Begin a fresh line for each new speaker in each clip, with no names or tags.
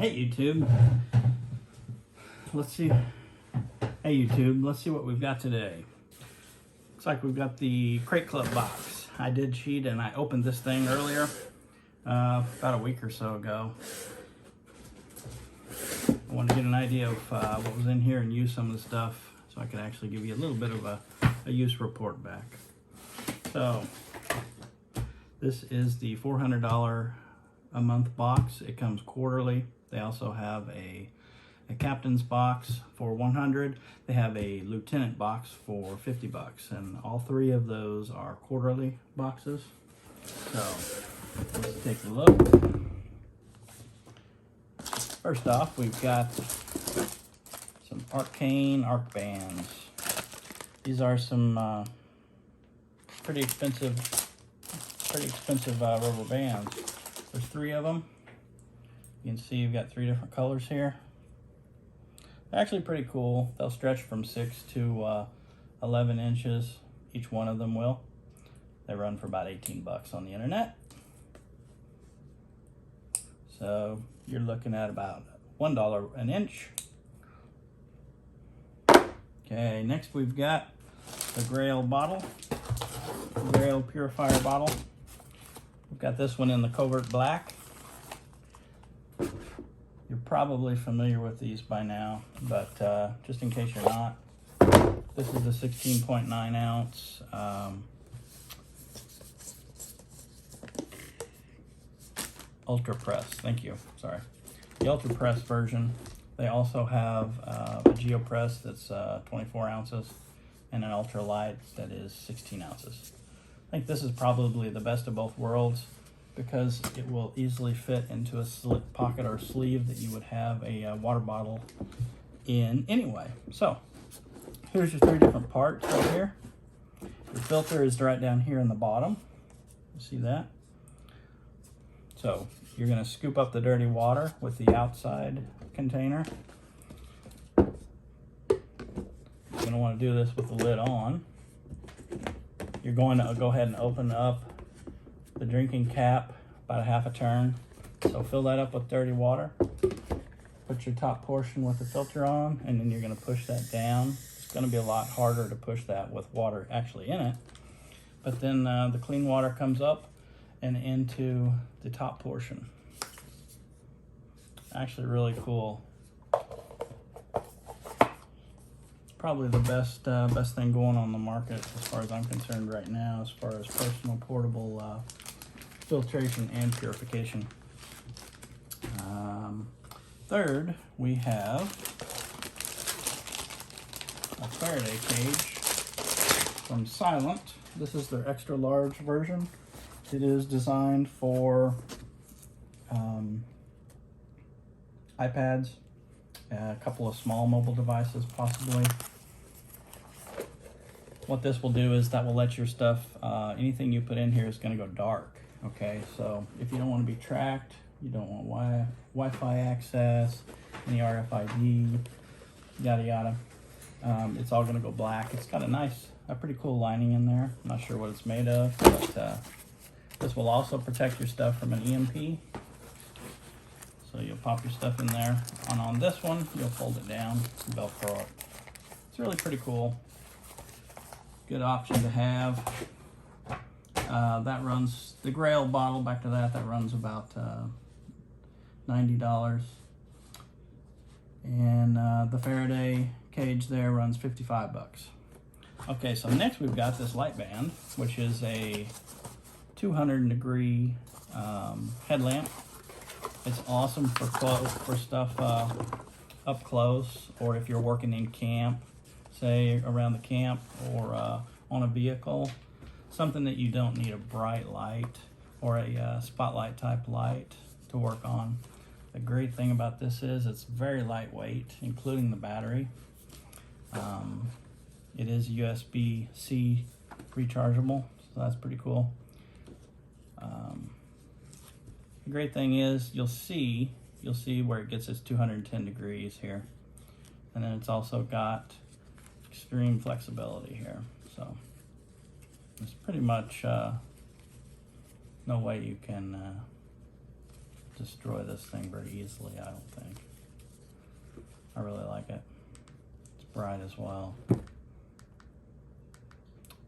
Hey YouTube, let's see. Hey YouTube, let's see what we've got today. Looks like we've got the Crate Club box. I did cheat and I opened this thing earlier, about a week or so ago. I wanted to get an idea of what was in here and use some of the stuff so I could actually give you a little bit of a use report back. So this is the $400 a month box. It comes quarterly. They also have a captain's box for $100. They have a lieutenant box for $50, and all three of those are quarterly boxes. So let's take a look. First off, we've got some Arcane arc bands. These are some pretty expensive rubber bands. There's three of them. You can see you've got three different colors here. They're actually pretty cool. They'll stretch from 6 to 11 inches. Each one of them will. They run for about 18 bucks on the internet. So you're looking at about $1 an inch. Okay, next we've got the Grail bottle, Grail Purifier bottle. We've got this one in the covert black. You're probably familiar with these by now, but just in case you're not, this is the 16.9 ounce Ultra Press. Thank you. Sorry. The Ultra Press version. They also have a GeoPress that's 24 ounces and an Ultra Light that is 16 ounces. I think this is probably the best of both worlds, because it will easily fit into a slip pocket or sleeve that you would have a water bottle in anyway. So here's your three different parts right here. Your filter is right down here in the bottom. You see that? So you're going to scoop up the dirty water with the outside container. You're going to want to do this with the lid on. You're going to go ahead and open up the drinking cap about a half a turn. So fill that up with dirty water. Put your top portion with the filter on, and then you're going to push that down. It's going to be a lot harder to push that with water actually in it. But then the clean water comes up and into the top portion. Actually really cool. Probably the best thing going on the market as far as I'm concerned right now, as far as personal portable filtration and purification. Third, we have a Faraday cage from Silent. This is their extra large version. It is designed for iPads, a couple of small mobile devices possibly. What this will do is that will let your stuff, anything you put in here is going to go dark. Okay, so if you don't want to be tracked, you don't want Wi-Fi access, any RFID, yada yada, it's all going to go black. It's got a pretty cool lining in there. I'm not sure what it's made of, but this will also protect your stuff from an EMP. So you'll pop your stuff in there. On this one, you'll fold it down, Velcro it. It's really pretty cool. Good option to have. That runs, the Grail bottle, back to that runs about $90. And the Faraday cage there runs 55 bucks. Okay, so next we've got this light band, which is a 200-degree headlamp. It's awesome for stuff up close, or if you're working in camp, say around the camp, or on a vehicle. Something that you don't need a bright light or a spotlight type light to work on. The great thing about this is it's very lightweight, including the battery. It is USB-C rechargeable, so that's pretty cool. The great thing is you'll see where it gets its 210 degrees here, and then it's also got extreme flexibility here. So there's pretty much no way you can destroy this thing very easily, I don't think. I really like it. It's bright as well. It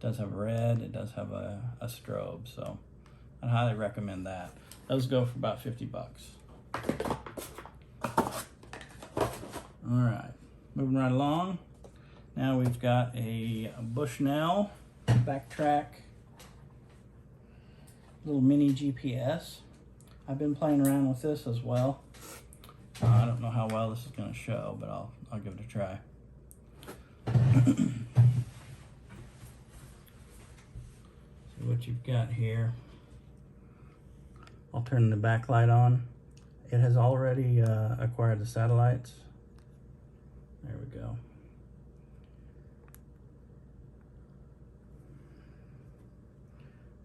does have red, it does have a strobe, so I'd highly recommend that. Those go for about 50 bucks. All right, moving right along. Now we've got a Bushnell Backtrack little mini GPS. I've been playing around with this as well. I don't know how well this is going to show, but I'll give it a try. See what you've got here. I'll turn the backlight on. It has already acquired the satellites. There we go.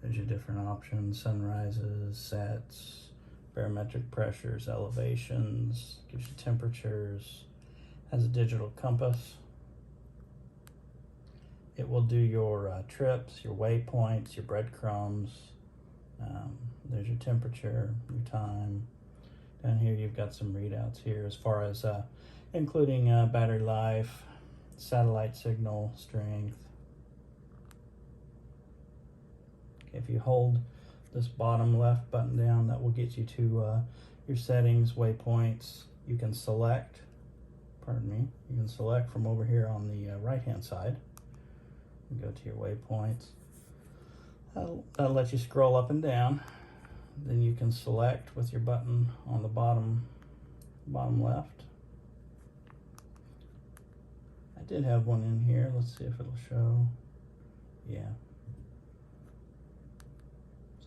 There's your different options: sunrises, sets, barometric pressures, elevations, gives you temperatures, has a digital compass. It will do your trips, your waypoints, your breadcrumbs. There's your temperature, your time. Down here you've got some readouts here as far as including battery life, satellite signal strength. If you hold this bottom left button down, that will get you to your settings, waypoints. You can select, you can select from over here on the right hand side. You go to your waypoints. That'll let you scroll up and down. Then you can select with your button on the bottom left. I did have one in here. Let's see if it'll show. Yeah.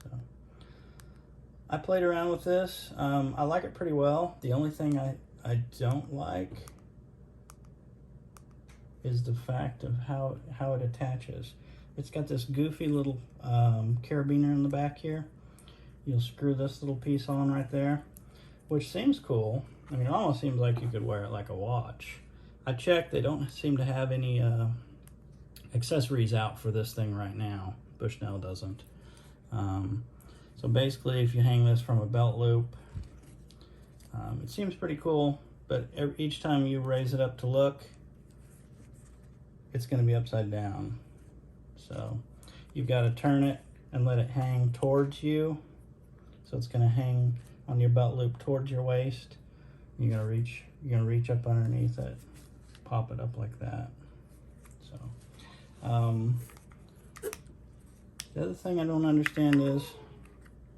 So I played around with this. I like it pretty well. The only thing I don't like is the fact of how it attaches. It's got this goofy little carabiner in the back here. You'll screw this little piece on right there, which seems cool. I mean, it almost seems like you could wear it like a watch. I checked, they don't seem to have any accessories out for this thing right now. Bushnell doesn't. So basically, if you hang this from a belt loop, it seems pretty cool, but each time you raise it up to look, it's going to be upside down. So you've got to turn it and let it hang towards you. So it's going to hang on your belt loop towards your waist. You're going to reach up underneath it, pop it up like that. So the other thing I don't understand is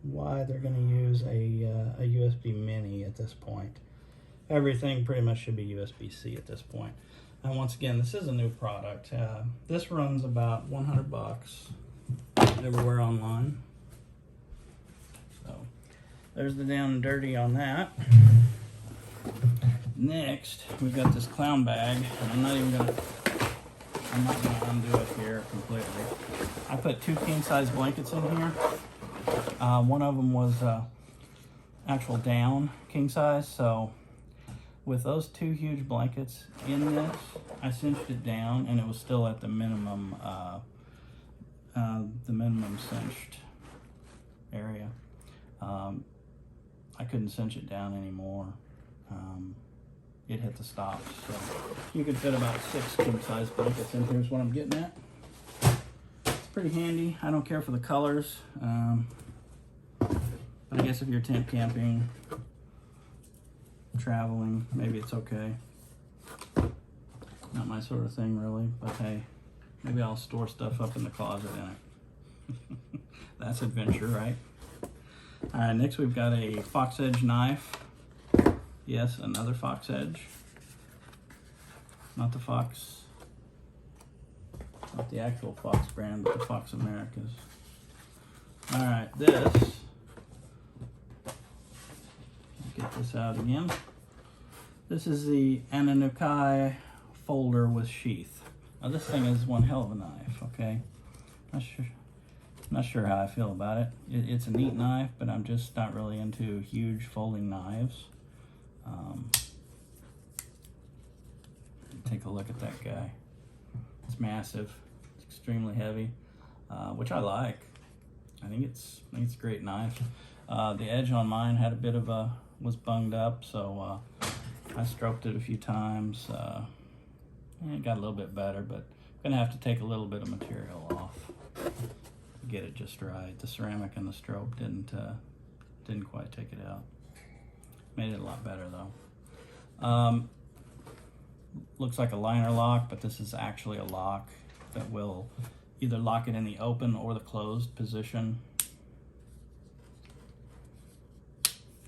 why they're going to use a USB mini at this point. Everything pretty much should be USB-C at this point. And once again, this is a new product. This runs about 100 bucks everywhere online. So there's the down and dirty on that. Next, we've got this clown bag, and I'm not gonna undo it here completely. I put 2 king size blankets in here. One of them was actual down king size, so with those 2 huge blankets in this, I cinched it down, and it was still at the minimum cinched area. I couldn't cinch it down anymore. It hit the stops, so you could fit about 6 king size blankets in here is what I'm getting at. It's pretty handy. I don't care for the colors, but I guess if you're tent camping, traveling, maybe it's okay. Not my sort of thing really, but hey, maybe I'll store stuff up in the closet in it. That's adventure, right? All right, next we've got a Fox Edge knife. Yes, another Fox Edge. Not the Fox, not the actual Fox brand, but the Fox Americas. All right, this, get this out again. This is the Ananukai folder with sheath. Now this thing is one hell of a knife, okay? Not sure how I feel about it. It's a neat knife, but I'm just not really into huge folding knives. Take a look at that guy. It's massive. It's extremely heavy, which I like. I think it's a great knife. The edge on mine had a bit of was bunged up, so I stroked it a few times. It got a little bit better, but I'm gonna have to take a little bit of material off to get it just right. The ceramic and the strobe didn't quite take it out. Made it a lot better though. Looks like a liner lock, but this is actually a lock that will either lock it in the open or the closed position.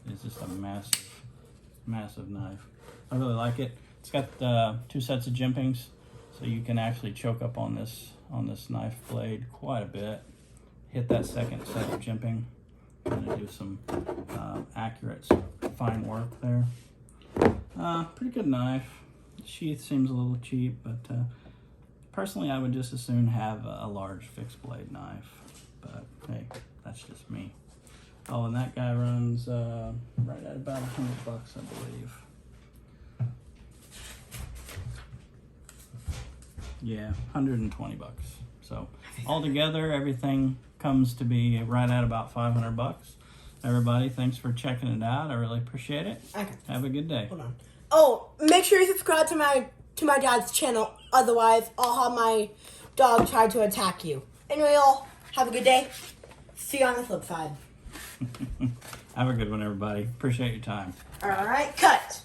It's just a massive knife. I really like it. It's got 2 sets of jimpings, so you can actually choke up on this knife blade quite a bit. Hit that second set of jimping, and do some accurate, fine work there. Pretty good knife. The sheath seems a little cheap, but personally I would just as soon have a large fixed blade knife. But hey, that's just me. Oh, and that guy runs right at about $100, I believe. Yeah, 120 bucks. So altogether, everything comes to be right at about 500 bucks. Everybody, thanks for checking it out. I really appreciate it. Okay. Have a good day.
Hold on. Oh, make sure you subscribe to my dad's channel. Otherwise, I'll have my dog try to attack you. Anyway, y'all, have a good day. See you on the flip side.
Have a good one, everybody. Appreciate your time.
All right, cut.